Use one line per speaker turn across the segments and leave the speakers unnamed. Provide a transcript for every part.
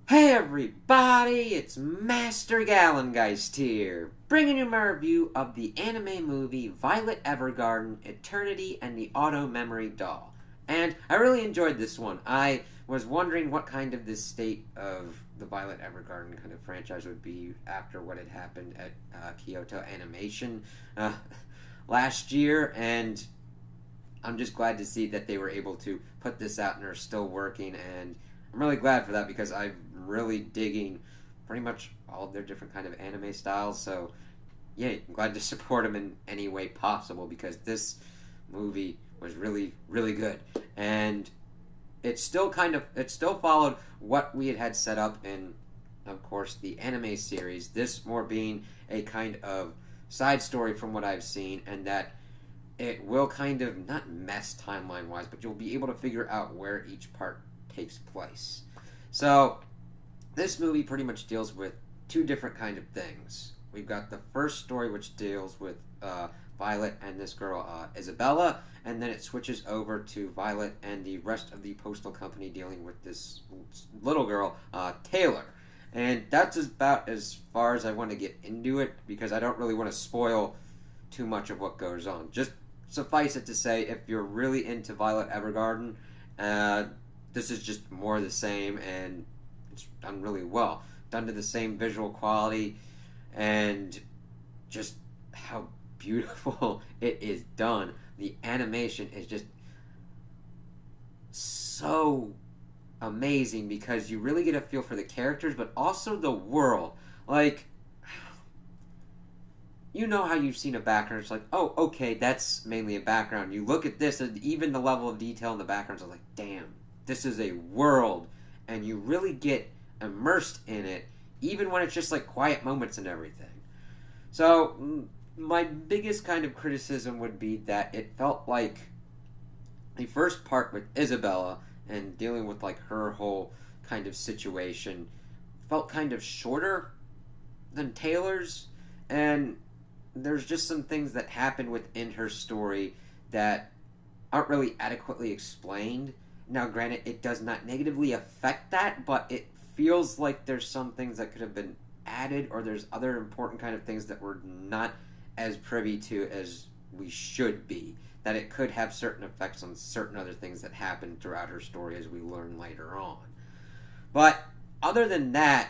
Hey everybody, it's Master Gallengeist here, bringing you my review of the anime movie Violet Evergarden, Eternity and the Auto Memory Doll. And I really enjoyed this one. I was wondering what kind of this state of the Violet Evergarden kind of franchise would be after what had happened at Kyoto Animation last year, and I'm just glad to see that they were able to put this out and are still working, and I'm really glad for that because I'm really digging pretty much all of their different kind of anime styles. So, yeah, I'm glad to support them in any way possible because this movie was really, really good. And it still followed what we had set up in, of course, the anime series. This more being a kind of side story from what I've seen, and that it will kind of not mess timeline-wise, but you'll be able to figure out where each part takes place. So this movie pretty much deals with two different kind of things. We've got the first story, which deals with Violet and this girl Isabella, and then it switches over to Violet and the rest of the postal company dealing with this little girl Taylor. And that's about as far as I want to get into it because I don't really want to spoil too much of what goes on. Just suffice it to say, if you're really into Violet Evergarden, this is just more of the same, and it's done really well. Done to the same visual quality, and just how beautiful it is done. The animation is just so amazing because you really get a feel for the characters, but also the world. Like, you know how you've seen a background, it's like, oh, okay, that's mainly a background. You look at this, and even the level of detail in the backgrounds are like, damn, this is a world, and you really get immersed in it, even when it's just like quiet moments and everything. So, my biggest kind of criticism would be that it felt like the first part with Isabella and dealing with like her whole kind of situation felt kind of shorter than Taylor's, and there's just some things that happen within her story that aren't really adequately explained. Now, granted, it does not negatively affect that, but it feels like there's some things that could have been added, or there's other important kind of things that we're not as privy to as we should be. That it could have certain effects on certain other things that happen throughout her story as we learn later on. But other than that,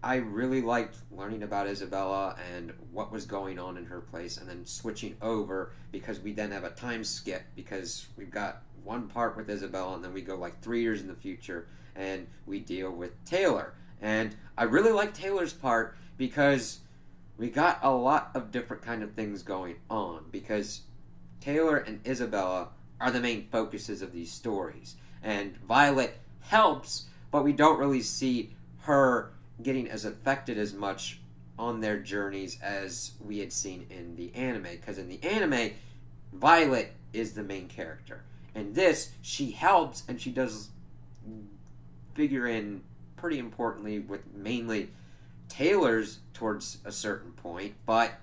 I really liked learning about Isabella and what was going on in her place, and then switching over because we then have a time skip because we've got one part with Isabella and then we go like 3 years in the future and we deal with Taylor. And I really like Taylor's part because we got a lot of different kind of things going on because Taylor and Isabella are the main focuses of these stories. And Violet helps, but we don't really see her getting as affected as much on their journeys as we had seen in the anime. Because in the anime, Violet is the main character. In this, she helps, and she does figure in pretty importantly with mainly Taylor's towards a certain point, but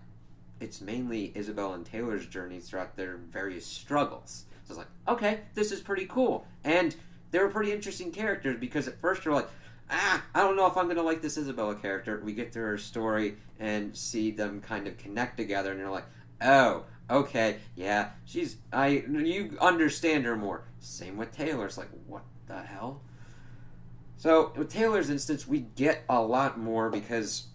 it's mainly Isabel and Taylor's journeys throughout their various struggles. So it's like, okay, this is pretty cool. And they were pretty interesting characters because at first you're like, I don't know if I'm going to like this Isabella character. We get through her story and see them kind of connect together, and you're like, oh, okay, yeah, you understand her more. Same with Taylor. It's like, what the hell? So, with Taylor's instance, we get a lot more because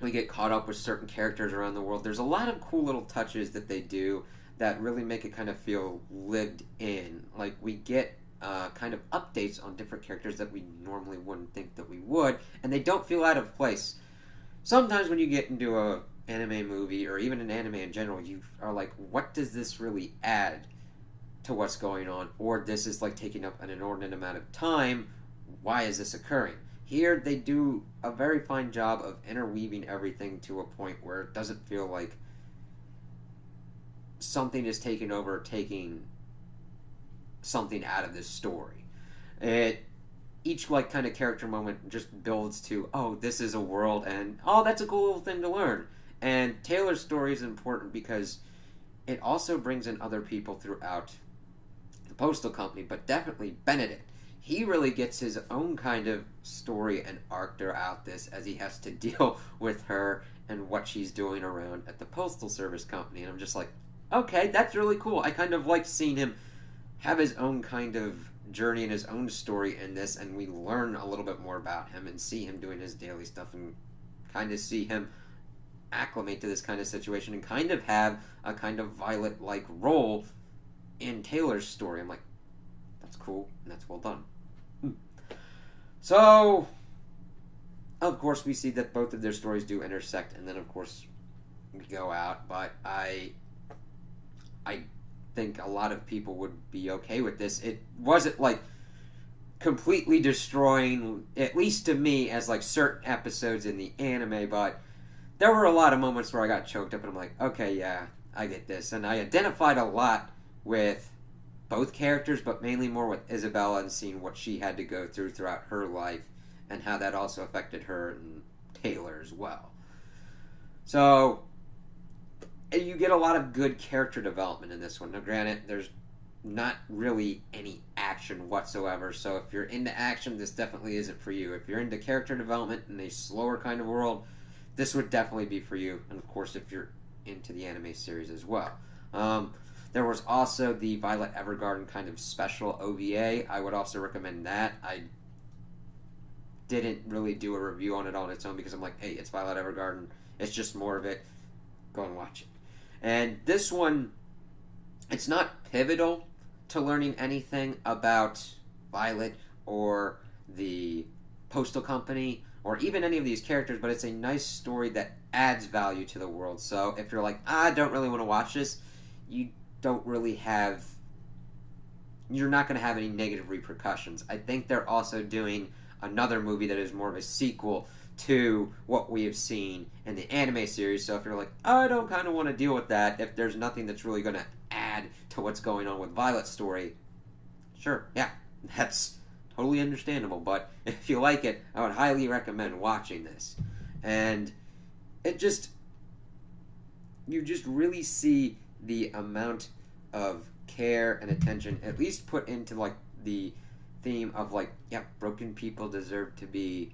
we get caught up with certain characters around the world. There's a lot of cool little touches that they do that really make it kind of feel lived in. Like, we get kind of updates on different characters that we normally wouldn't think that we would, and they don't feel out of place. Sometimes when you get into a anime movie, or even an anime in general, you are like, what does this really add to what's going on? Or this is like taking up an inordinate amount of time. Why is this occurring? Here, they do a very fine job of interweaving everything to a point where it doesn't feel like something is taking over, taking something out of this story. Each like kind of character moment just builds to, oh, this is a world, and oh, that's a cool little thing to learn. And Taylor's story is important because it also brings in other people throughout the postal company, but definitely Benedict. he really gets his own kind of story and arc throughout this as he has to deal with her and what she's doing around at the Postal Service Company. And I'm just like, okay, that's really cool. I kind of like seeing him have his own kind of journey and his own story in this, and we learn a little bit more about him and see him doing his daily stuff and kind of see him acclimate to this kind of situation and kind of have a kind of Violet-like role in Taylor's story. I'm like, that's cool, and that's well done. So, of course, we see that both of their stories do intersect, and then, of course, we go out, but I think a lot of people would be okay with this. It wasn't, like, completely destroying, at least to me, as, like, certain episodes in the anime, but there were a lot of moments where I got choked up, and I'm like, okay, yeah, I get this. And I identified a lot with both characters, but mainly more with Isabella and seeing what she had to go through throughout her life and how that also affected her and Taylor as well. So, you get a lot of good character development in this one. Now, granted, there's not really any action whatsoever, so if you're into action, this definitely isn't for you. If you're into character development in a slower kind of world, this would definitely be for you, and of course, if you're into the anime series as well. There was also the Violet Evergarden kind of special OVA. I would also recommend that. I didn't really do a review on it on its own because I'm like, hey, it's Violet Evergarden. It's just more of it. Go and watch it. And this one, it's not pivotal to learning anything about Violet or the Postal Company or even any of these characters, but it's a nice story that adds value to the world. So if you're like, I don't really want to watch this, you don't really have, you're not going to have any negative repercussions. I think they're also doing another movie that is more of a sequel to what we have seen in the anime series. So if you're like, I don't kind of want to deal with that, if there's nothing that's really going to add to what's going on with Violet's story, sure, yeah, that's totally understandable. But if you like it, I would highly recommend watching this. And it just, you just really see the amount of care and attention, at least put into like the theme of like, yeah, broken people deserve to be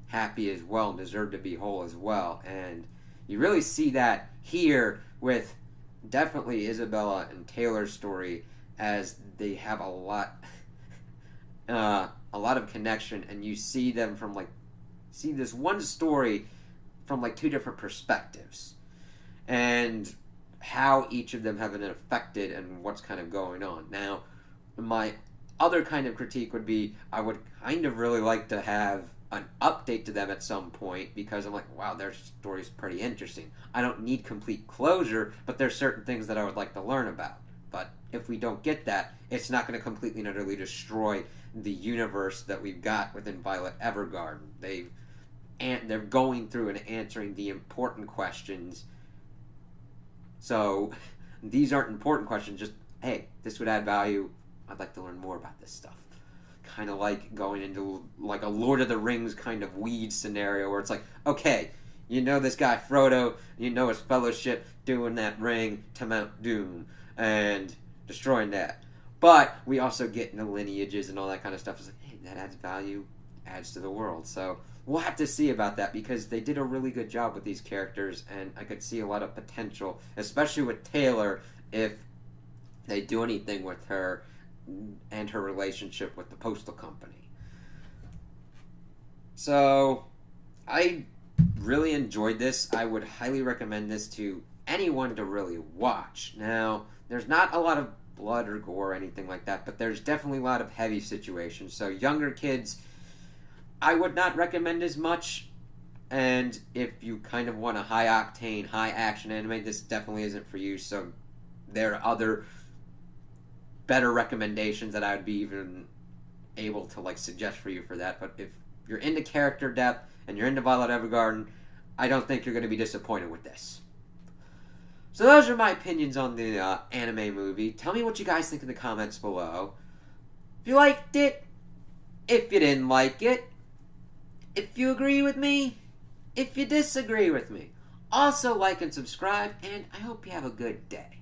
happy as well and deserve to be whole as well. And you really see that here with definitely Isabella and Taylor's story, as they have a lot of connection, and you see them from like, see this one story from like two different perspectives and how each of them have been affected and what's kind of going on. Now, my other kind of critique would be, I would kind of really like to have an update to them at some point, because I'm like, wow, their story's pretty interesting. I don't need complete closure, but there's certain things that I would like to learn about. But if we don't get that, it's not going to completely and utterly destroy the universe that we've got within Violet Evergarden. They're going through and answering the important questions. So these aren't important questions, just, hey, this would add value. I'd like to learn more about this stuff. Kind of like going into like a Lord of the Rings kind of weed scenario where it's like, okay, you know this guy Frodo, you know his fellowship doing that ring to Mount Doom and destroying that. But we also get into lineages and all that kind of stuff. It's like, hey, that adds value, adds to the world. So we'll have to see about that, because they did a really good job with these characters, and I could see a lot of potential, especially with Taylor, if they do anything with her and her relationship with the Postal Company. So I really enjoyed this. I would highly recommend this to anyone to really watch. Now, there's not a lot of blood or gore or anything like that, but there's definitely a lot of heavy situations. So younger kids, I would not recommend as much. And if you kind of want a high-octane, high-action anime, this definitely isn't for you. So there are other better recommendations that I would be even able to like suggest for you for that. But if you're into character depth and you're into Violet Evergarden, I don't think you're going to be disappointed with this. So those are my opinions on the anime movie. Tell me what you guys think in the comments below. If you liked it, if you didn't like it, if you agree with me, if you disagree with me. Also like and subscribe, and I hope you have a good day.